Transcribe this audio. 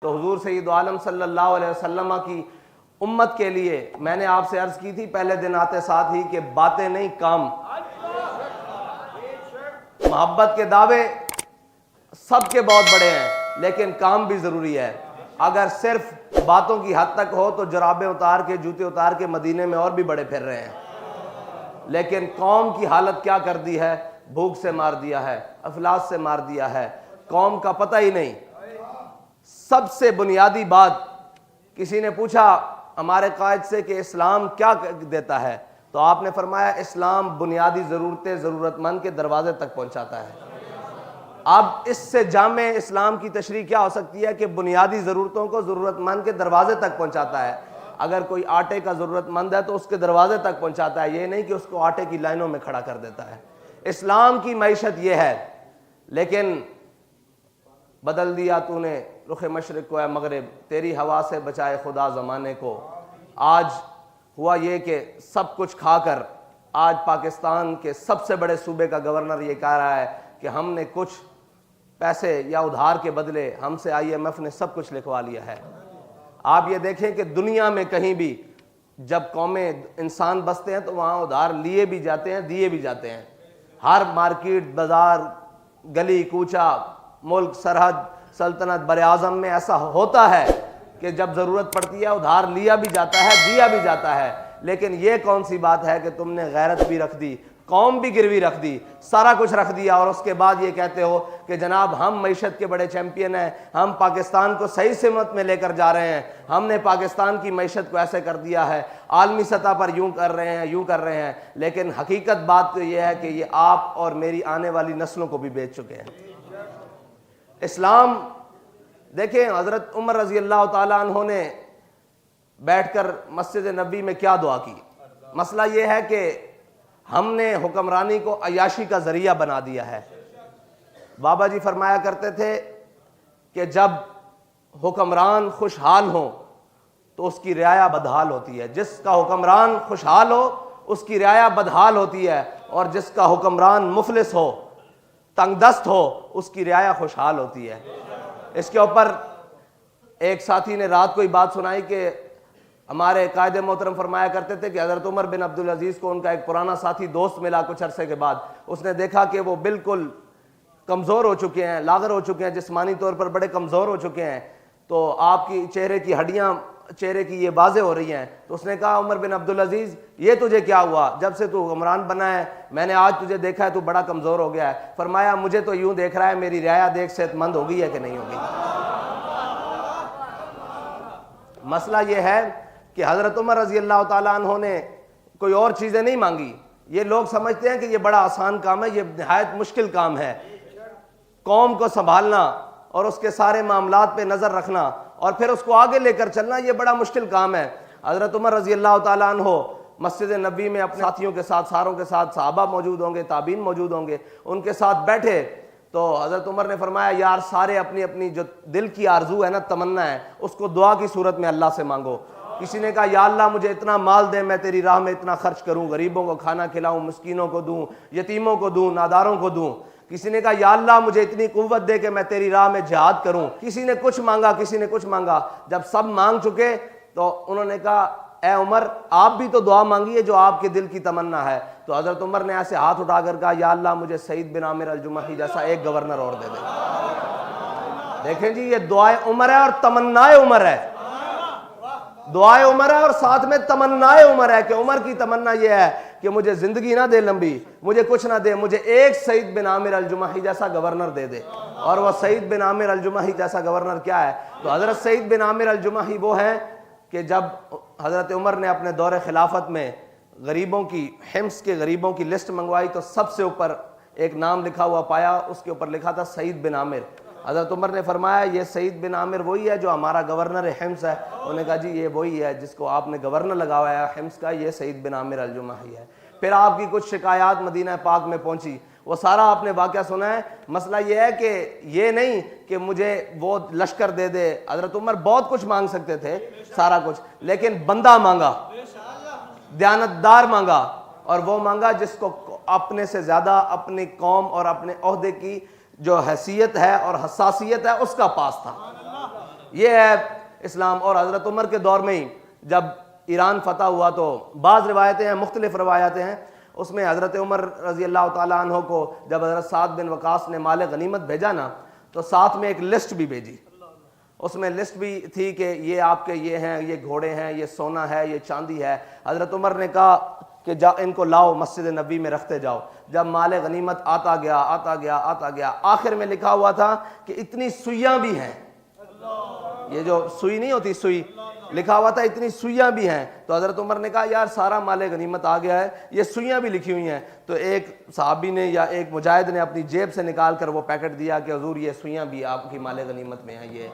تو حضور سید عالم صلی اللہ علیہ وسلم کی امت کے لیے میں نے آپ سے عرض کی تھی پہلے دن آتے ساتھ ہی کہ باتیں نہیں کام. محبت کے دعوے سب کے بہت بڑے ہیں لیکن کام بھی ضروری ہے. اگر صرف باتوں کی حد تک ہو تو جرابیں اتار کے جوتے اتار کے مدینے میں اور بھی بڑے پھر رہے ہیں. لیکن قوم کی حالت کیا کر دی ہے؟ بھوک سے مار دیا ہے, افلاس سے مار دیا ہے, قوم کا پتہ ہی نہیں. سب سے بنیادی بات, کسی نے پوچھا ہمارے قائد سے کہ اسلام کیا دیتا ہے, تو آپ نے فرمایا اسلام بنیادی ضرورتیں ضرورت مند کے دروازے تک پہنچاتا ہے. اب اس سے جامع اسلام کی تشریح کیا ہو سکتی ہے کہ بنیادی ضرورتوں کو ضرورت مند کے دروازے تک پہنچاتا ہے. اگر کوئی آٹے کا ضرورت مند ہے تو اس کے دروازے تک پہنچاتا ہے, یہ نہیں کہ اس کو آٹے کی لائنوں میں کھڑا کر دیتا ہے. اسلام کی معیشت یہ ہے. لیکن بدل دیا تو نے رخ مشرق کو اے مغرب, تیری ہوا سے بچائے خدا زمانے کو. آج ہوا یہ کہ سب کچھ کھا کر آج پاکستان کے سب سے بڑے صوبے کا گورنر یہ کہہ رہا ہے کہ ہم نے کچھ پیسے یا ادھار کے بدلے ہم سے IMF نے سب کچھ لکھوا لیا ہے. آپ یہ دیکھیں کہ دنیا میں کہیں بھی جب قومیں انسان بستے ہیں تو وہاں ادھار لیے بھی جاتے ہیں, دیے بھی جاتے ہیں. ہر مارکیٹ, بازار, گلی کوچہ, ملک, سرحد, سلطنت, بر اعظم میں ایسا ہوتا ہے کہ جب ضرورت پڑتی ہے ادھار لیا بھی جاتا ہے, دیا بھی جاتا ہے. لیکن یہ کون سی بات ہے کہ تم نے غیرت بھی رکھ دی, قوم بھی گروی رکھ دی, سارا کچھ رکھ دیا, اور اس کے بعد یہ کہتے ہو کہ جناب ہم معیشت کے بڑے چیمپئن ہیں, ہم پاکستان کو صحیح سمت میں لے کر جا رہے ہیں, ہم نے پاکستان کی معیشت کو ایسے کر دیا ہے, عالمی سطح پر یوں کر رہے ہیں, یوں کر رہے ہیں. لیکن حقیقت بات تو یہ ہے کہ یہ آپ اور میری آنے والی نسلوں کو بھی بیچ چکے ہیں. اسلام دیکھیں, حضرت عمر رضی اللہ تعالیٰ عنہ نے بیٹھ کر مسجد نبوی میں کیا دعا کی. مسئلہ یہ ہے کہ ہم نے حکمرانی کو عیاشی کا ذریعہ بنا دیا ہے. بابا جی فرمایا کرتے تھے کہ جب حکمران خوشحال ہوں تو اس کی رعایا بدحال ہوتی ہے. جس کا حکمران خوشحال ہو اس کی رعایا بدحال ہوتی ہے, اور جس کا حکمران مفلس ہو, تنگ دست ہو, اس کی رعایا خوشحال ہوتی ہے. اس کے اوپر ایک ساتھی نے رات کو ہی بات سنائی کہ ہمارے قائد محترم فرمایا کرتے تھے کہ حضرت عمر بن عبدالعزیز کو ان کا ایک پرانا ساتھی دوست ملا کچھ عرصے کے بعد. اس نے دیکھا کہ وہ بالکل کمزور ہو چکے ہیں, لاغر ہو چکے ہیں, جسمانی طور پر بڑے کمزور ہو چکے ہیں, تو آپ کی چہرے کی ہڈیاں چہرے کی یہ واضح ہو رہی ہیں. تو اس نے کہا عمر بن عبدالعزیز یہ تجھے کیا ہوا, جب سے تو حکمران بنا ہے میں نے آج تجھے دیکھا ہے تو بڑا کمزور ہو گیا ہے. فرمایا مجھے تو یوں دیکھ رہا ہے میری رعایا دیکھ صحت مند ہو گئی ہے کہ نہیں ہوگی. مسئلہ یہ ہے کہ حضرت عمر رضی اللہ تعالیٰ عنہ نے کوئی اور چیزیں نہیں مانگی. یہ لوگ سمجھتے ہیں کہ یہ بڑا آسان کام ہے, یہ نہایت مشکل کام ہے. قوم کو سنبھالنا اور اس کے سارے معاملات پہ نظر رکھنا اور پھر اس کو آگے لے کر چلنا, یہ بڑا مشکل کام ہے. حضرت عمر رضی اللہ تعالیٰ عنہ مسجد نبوی میں اپنے ساتھیوں کے ساتھ, ساروں کے ساتھ, صحابہ موجود ہوں گے, تابعین موجود ہوں گے, ان کے ساتھ بیٹھے تو حضرت عمر نے فرمایا یار سارے اپنی اپنی جو دل کی آرزو ہے نا, تمنا ہے, اس کو دعا کی صورت میں اللہ سے مانگو. کسی نے کہا یا اللہ مجھے اتنا مال دے میں تیری راہ میں اتنا خرچ کروں, غریبوں کو کھانا کھلاؤں, مسکینوں کو دوں, یتیموں کو دوں, ناداروں کو دوں. کسی نے کہا یا اللہ مجھے اتنی قوت دے کہ میں تیری راہ میں جہاد کروں. کسی نے کچھ مانگا, کسی نے کچھ مانگا. جب سب مانگ چکے تو انہوں نے کہا اے عمر آپ بھی تو دعا مانگیے جو آپ کے دل کی تمنا ہے. تو حضرت عمر نے ایسے ہاتھ اٹھا کر کہا یا اللہ مجھے سعید بن عامر الجمحی جیسا ایک گورنر اور دے دے. دیکھیں جی یہ دعائے عمر ہے اور تمنائے عمر ہے. دعائے عمر ہے اور ساتھ میں تمنائے عمر ہے کہ عمر کی تمنا یہ ہے کہ مجھے زندگی نہ دے لمبی, مجھے کچھ نہ دے, مجھے ایک سعید بن عامر الجمحی جیسا گورنر دے دے. اور وہ سعید بن عامر الجمحی جیسا گورنر کیا ہے؟ تو حضرت سعید بن عامر الجمحی وہ ہیں کہ جب حضرت عمر نے اپنے دور خلافت میں غریبوں کی, حمص کے غریبوں کی لسٹ منگوائی تو سب سے اوپر ایک نام لکھا ہوا پایا, اس کے اوپر لکھا تھا سعید بن عامر. حضرت عمر نے فرمایا یہ سعید بن عامر وہی ہے جو ہمارا گورنر حمص ہے. انہوں نے کہا جی یہ وہی ہے جس کو آپ نے گورنر لگا ہوا ہے حمص کا, یہ سعید بن عامر الجمحی ہے. پھر آپ کی کچھ شکایات مدینہ پاک میں پہنچی, وہ سارا آپ نے واقعہ سنا ہے. مسئلہ یہ ہے کہ یہ نہیں کہ مجھے وہ لشکر دے دے. حضرت عمر بہت کچھ مانگ سکتے تھے, سارا کچھ, لیکن بندہ مانگا, دیانتدار مانگا, اور وہ مانگا جس کو اپنے سے زیادہ اپنی قوم اور اپنے عہدے کی جو حیثیت ہے اور حساسیت ہے اس کا پاس تھا. یہ ہے اسلام. اور حضرت عمر کے دور میں ہی جب ایران فتح ہوا تو بعض روایتیں ہیں, مختلف روایتیں ہیں, اس میں حضرت عمر رضی اللہ تعالیٰ عنہ کو جب حضرت سعد بن وقاص نے مال غنیمت بھیجا نا, تو ساتھ میں ایک لسٹ بھی بھیجی. اس میں لسٹ بھی تھی کہ یہ آپ کے یہ ہیں, یہ گھوڑے ہیں, یہ سونا ہے, یہ چاندی ہے. حضرت عمر نے کہا کہ ان کو لاؤ مسجد نبی میں رکھتے جاؤ. جب مال غنیمت آتا گیا, آخر میں لکھا ہوا تھا کہ اتنی سوئیاں بھی ہیں. یہ جو سوئی نہیں ہوتی, سوئی لکھا ہوا تھا اتنی سوئیاں بھی ہیں. تو حضرت عمر نے کہا یار سارا مال غنیمت آ گیا ہے, یہ سوئیاں بھی لکھی ہوئی ہیں. تو ایک صحابی نے یا ایک مجاہد نے اپنی جیب سے نکال کر وہ پیکٹ دیا کہ حضور یہ سوئیاں بھی آپ کی مال غنیمت میں ہیں. یہ